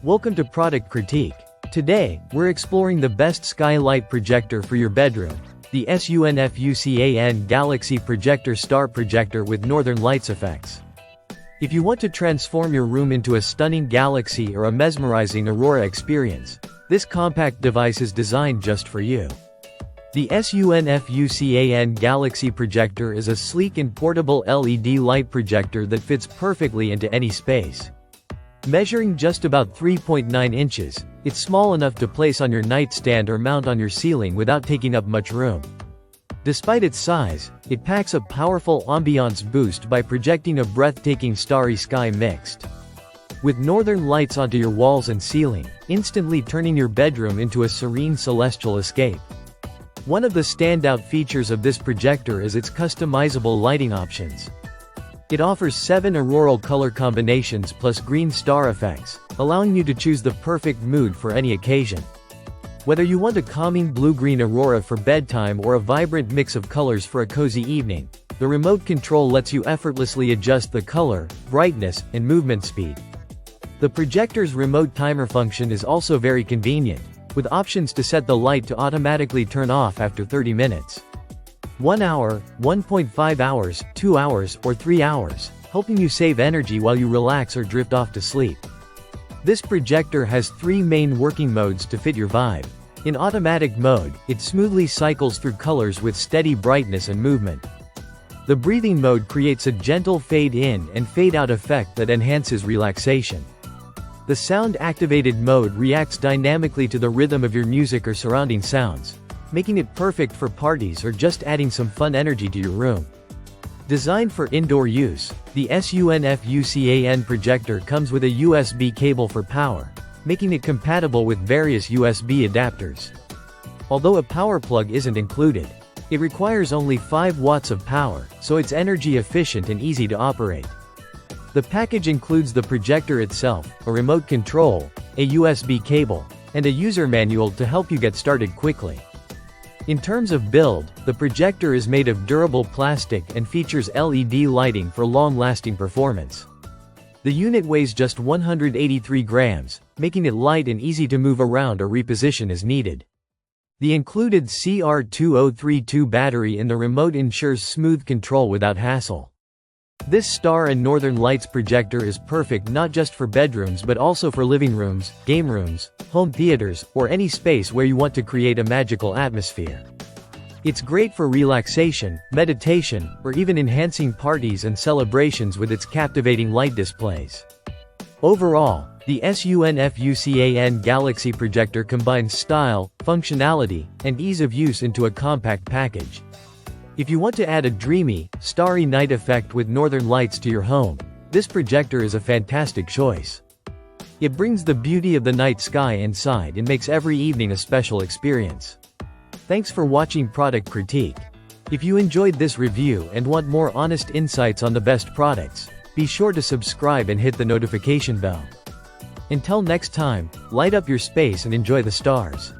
Welcome to Product Critique. Today, we're exploring the best Sky Light Projector for your bedroom, the SUNFUCAN Galaxy Projector Star Projector with Northern Lights effects. If you want to transform your room into a stunning galaxy or a mesmerizing aurora experience, this compact device is designed just for you. The SUNFUCAN Galaxy Projector is a sleek and portable LED light projector that fits perfectly into any space. Measuring just about 3.9 inches, it's small enough to place on your nightstand or mount on your ceiling without taking up much room. Despite its size, it packs a powerful ambiance boost by projecting a breathtaking starry sky mixed with northern lights onto your walls and ceiling, instantly turning your bedroom into a serene celestial escape. One of the standout features of this projector is its customizable lighting options. It offers 7 auroral color combinations plus green star effects, allowing you to choose the perfect mood for any occasion. Whether you want a calming blue-green aurora for bedtime or a vibrant mix of colors for a cozy evening, the remote control lets you effortlessly adjust the color, brightness, and movement speed. The projector's remote timer function is also very convenient, with options to set the light to automatically turn off after 30 minutes. 1 hour, 1.5 hours, 2 hours, or 3 hours, helping you save energy while you relax or drift off to sleep. This projector has 3 main working modes to fit your vibe. In automatic mode, it smoothly cycles through colors with steady brightness and movement. The breathing mode creates a gentle fade-in and fade-out effect that enhances relaxation. The sound-activated mode reacts dynamically to the rhythm of your music or surrounding sounds, making it perfect for parties or just adding some fun energy to your room. Designed for indoor use, the SUNFUCAN projector comes with a USB cable for power, making it compatible with various USB adapters. Although a power plug isn't included, it requires only 5 watts of power, so it's energy efficient and easy to operate. The package includes the projector itself, a remote control, a USB cable, and a user manual to help you get started quickly. In terms of build, the projector is made of durable plastic and features LED lighting for long-lasting performance. The unit weighs just 183 grams, making it light and easy to move around or reposition as needed. The included CR2032 battery in the remote ensures smooth control without hassle. This Star and Northern Lights projector is perfect not just for bedrooms but also for living rooms, game rooms, home theaters, or any space where you want to create a magical atmosphere. It's great for relaxation, meditation, or even enhancing parties and celebrations with its captivating light displays. Overall, the SUNFUCAN Galaxy Projector combines style, functionality, and ease of use into a compact package. If you want to add a dreamy, starry night effect with northern lights to your home, this projector is a fantastic choice. It brings the beauty of the night sky inside and makes every evening a special experience. Thanks for watching Product Critique. If you enjoyed this review and want more honest insights on the best products, be sure to subscribe and hit the notification bell. Until next time, light up your space and enjoy the stars.